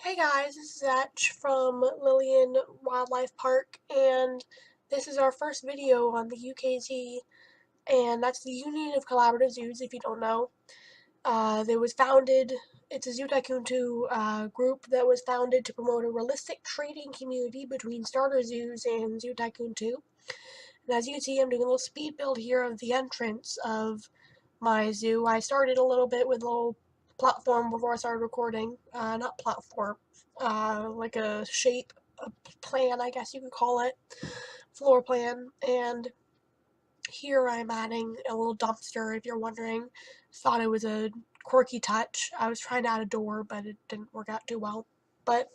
Hey guys, this is Etch from Lilian Wildlife Park, and this is our first video on the UKZ, and that's the Union of Collaborative Zoos, if you don't know. It's a Zoo Tycoon 2 group that was founded to promote a realistic trading community between starter zoos and Zoo Tycoon 2. And as you can see, I'm doing a little speed build here of the entrance of my zoo. I started a little bit with a little platform before I started recording. Not platform, like a shape, a plan, I guess you could call it, floor plan. And here I'm adding a little dumpster, if you're wondering. Thought it was a quirky touch. I was trying to add a door, but it didn't work out too well. But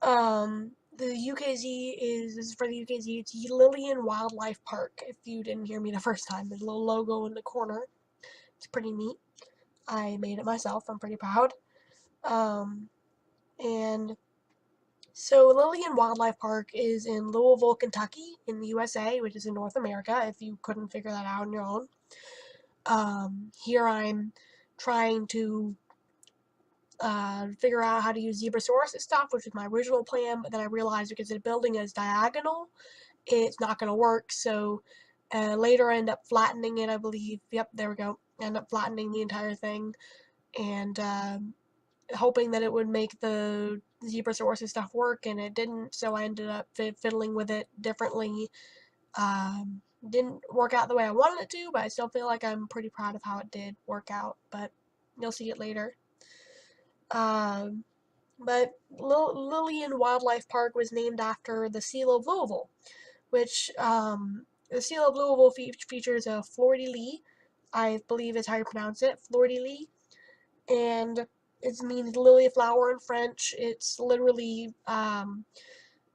the UKZ is for the UKZ. It's Lilian Wildlife Park. If you didn't hear me the first time, there's a little logo in the corner. It's pretty neat. I made it myself. I'm pretty proud. And so Lilian Wildlife Park is in Louisville, Kentucky, in the USA, which is in North America. If you couldn't figure that out on your own. Here I'm trying to figure out how to use Zebrasaurus stuff, which was my original plan, but then I realized because the building is diagonal, it's not going to work, so later I end up flattening it, I believe. Yep, there we go. I end up flattening the entire thing, and hoping that it would make the Zebrasaurus stuff work, and it didn't, so I ended up fiddling with it differently. Didn't work out the way I wanted it to, but I still feel like I'm pretty proud of how it did work out, but you'll see it later. But Lilian Wildlife Park was named after the Seal of Louisville, which the Seal of Louisville features a fleur-de-lis, I believe is how you pronounce it, fleur-de-lis, and it means lily flower in French. It's literally,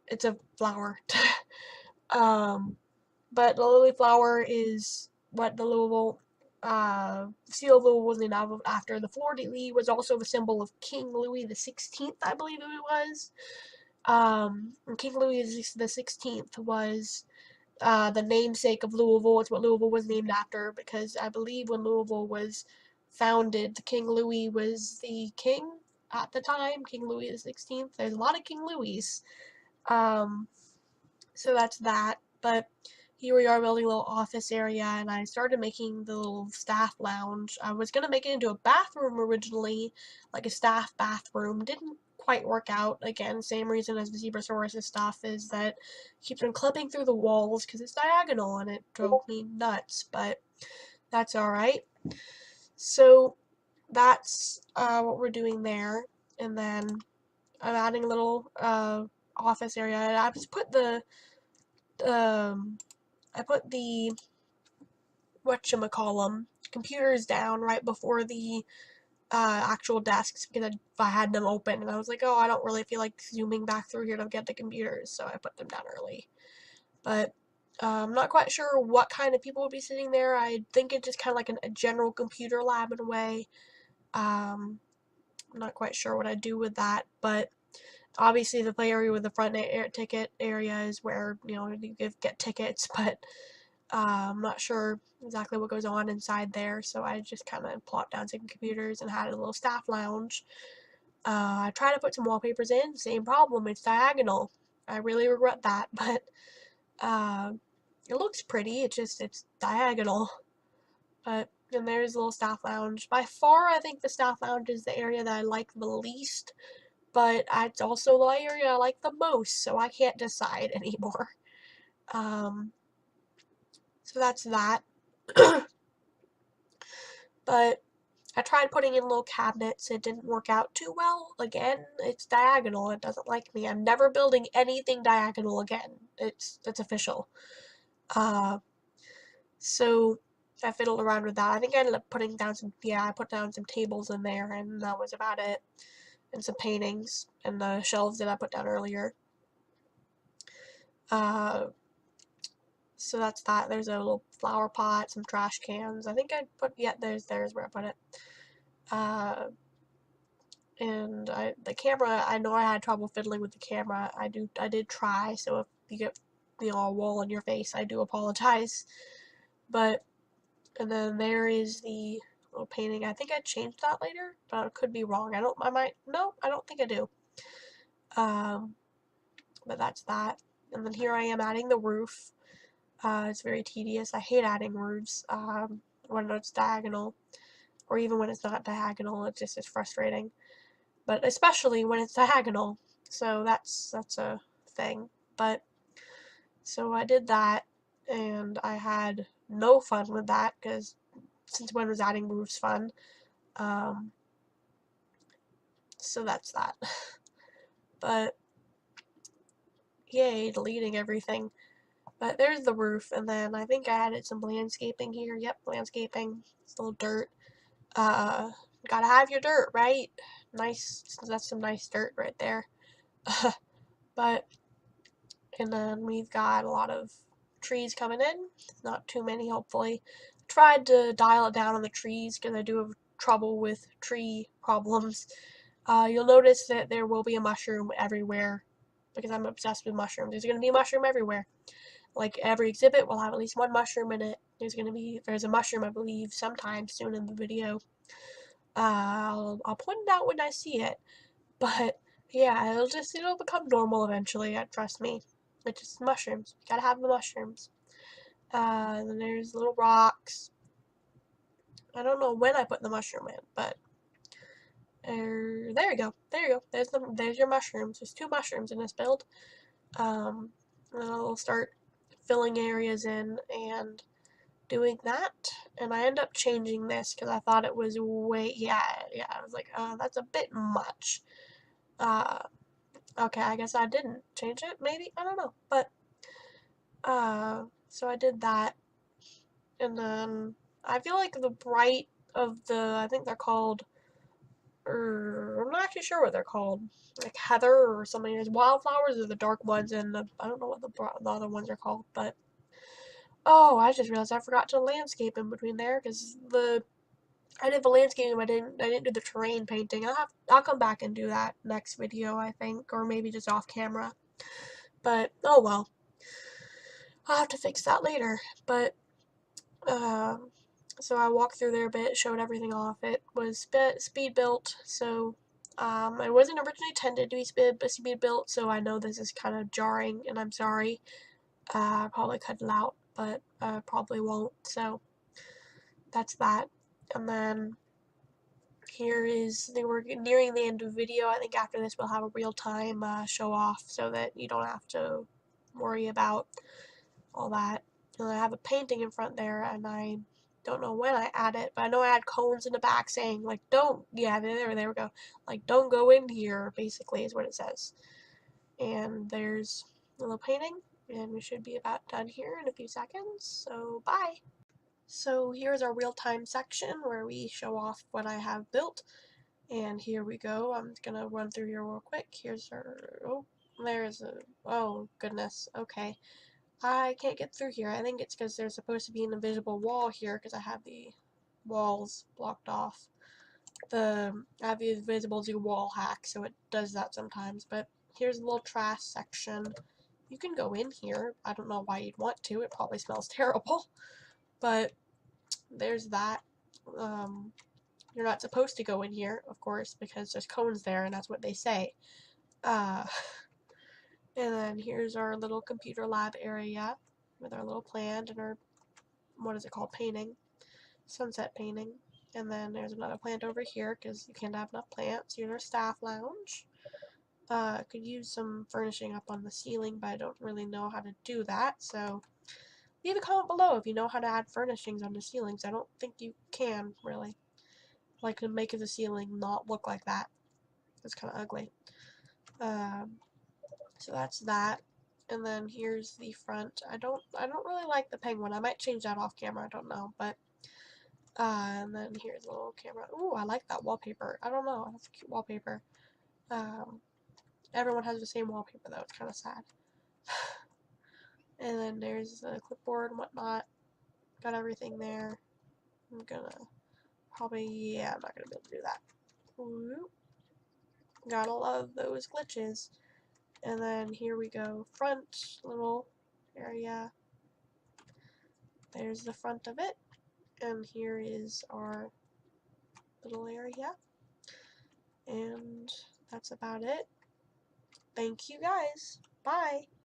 it's a flower. But the lily flower is what the Louisville Seal of Louisville was named after. The fleur-de-lis was also the symbol of King Louis the 16th, I believe it was. King Louis the 16th was the namesake of Louisville. It's what Louisville was named after, because I believe when Louisville was founded, King Louis was the king at the time, King Louis the 16th. There's a lot of King Louis. So that's that. But here we are building a little office area, and I started making the little staff lounge. I was going to make it into a bathroom originally, like a staff bathroom. Didn't quite work out. Again, same reason as the Zebrasaurus stuff, is that it keeps on clipping through the walls because it's diagonal, and it drove me nuts, but that's alright. So that's what we're doing there, and then I'm adding a little office area. I just put the um, whatchamacallem computers down right before the actual desks, because I had them open, and I was like, oh, I don't really feel like zooming back through here to get the computers, so I put them down early. But I'm not quite sure what kind of people would be sitting there. I think it's just kind of like a general computer lab in a way. I'm not quite sure what I'd do with that, but obviously the play area with the front ticket area is where, you get tickets, but I'm not sure exactly what goes on inside there, so I just kind of plopped down some computers and had a little staff lounge. I tried to put some wallpapers in, same problem, it's diagonal. I really regret that, but uh, it looks pretty, it's diagonal. But, and there's a little staff lounge. By far, I think the staff lounge is the area that I like the least, but it's also the area I like the most, so I can't decide anymore. So that's that. But I tried putting in little cabinets. It didn't work out too well. Again, it's diagonal. It doesn't like me. I'm never building anything diagonal again. It's official. Uh, so I fiddled around with that. I think I ended up putting down I put down some tables in there, and that was about it. And some paintings and the shelves that I put down earlier. So that's that. There's a little flower pot, some trash cans. I think I put, yeah, there's where I put it. And the camera, I know I had trouble fiddling with the camera. I did try, so if you get, a wall in your face, I do apologize. But, and then there is the little painting. I think I changed that later, but I could be wrong. No, I don't think I do. But that's that. And then here I am adding the roof. It's very tedious. I hate adding roofs when it's diagonal, or even when it's not diagonal. It just is frustrating. But especially when it's diagonal. So that's a thing. But so I did that, and I had no fun with that because since when was adding roofs fun? So that's that. But yay, deleting everything. But there's the roof, and then I think I added some landscaping here. Yep, landscaping. It's a little dirt. Uh, Gotta have your dirt, right? Nice. That's some nice dirt right there. But and then we've got a lot of trees coming in. Not too many, hopefully. Tried to dial it down on the trees because I do have trouble with tree problems. You'll notice that there will be a mushroom everywhere because I'm obsessed with mushrooms. There's going to be a mushroom everywhere. Like every exhibit will have at least one mushroom in it. There's a mushroom, I believe, sometime soon in the video. I'll point it out when I see it. But yeah, it'll become normal eventually. Trust me. It's just mushrooms. You gotta have the mushrooms. And then there's little rocks. I don't know when I put the mushroom in, but there you go. There you go. There's your mushrooms. There's 2 mushrooms in this build. And I'll start filling areas in and doing that. And I end up changing this because I thought it was yeah. I was like, that's a bit much. Okay, I guess I didn't change it. Maybe I don't know, but so I did that, and then I feel like the bright of I think they're called, I'm not actually sure what they're called, like heather or something. There's wildflowers are the dark ones, and I don't know what the other ones are called, but oh, I just realized I forgot to landscape in between there because I did the landscaping, I didn't do the terrain painting. I'll come back and do that next video, I think, or maybe just off camera. But oh well, I'll have to fix that later. But so I walked through there a bit, showed everything off. It was speed built, so it wasn't originally intended to be speed built. So I know this is kind of jarring, and I'm sorry. I'll probably cut it out, but probably won't. So that's that. And then we're nearing the end of the video. I think after this we'll have a real-time show off so that you don't have to worry about all that. And I have a painting in front there, and I don't know when I add it, but I know I had cones in the back saying, like, don't, yeah, there we go, like, don't go in here, basically, is what it says. And there's a little painting, and we should be about done here in a few seconds, so bye. So here's our real-time section where we show off what I have built. And here we go. I'm gonna run through here real quick. Here's our, oh goodness, okay. I can't get through here. I think it's because there's supposed to be an invisible wall here because I have the walls blocked off. I have the invisible zoo wall hack, so it does that sometimes. But here's a little trash section. You can go in here. I don't know why you'd want to. It probably smells terrible. But there's that. You're not supposed to go in here, of course, because there's cones there, and that's what they say. And then here's our little computer lab area with our little plant and our, what is it called, painting, sunset painting. And then there's another plant over here because you can't have enough plants. Here's our staff lounge. Could use some furnishing up on the ceiling, but I don't really know how to do that, so leave a comment below if you know how to add furnishings on the ceilings. I don't think you can, really. Like, to make the ceiling not look like that. It's kind of ugly. So that's that. And then here's the front. I don't really like the penguin. I might change that off camera. I don't know, but and then here's a little camera. Ooh, I like that wallpaper. I don't know. That's a cute wallpaper. Everyone has the same wallpaper though. It's kind of sad. And then there's the clipboard and whatnot. Got everything there. I'm gonna probably, yeah, I'm not gonna be able to do that. Ooh. Gotta love those glitches. And then here we go, front little area. There's the front of it, and here is our little area, and that's about it. thank you guys. Bye.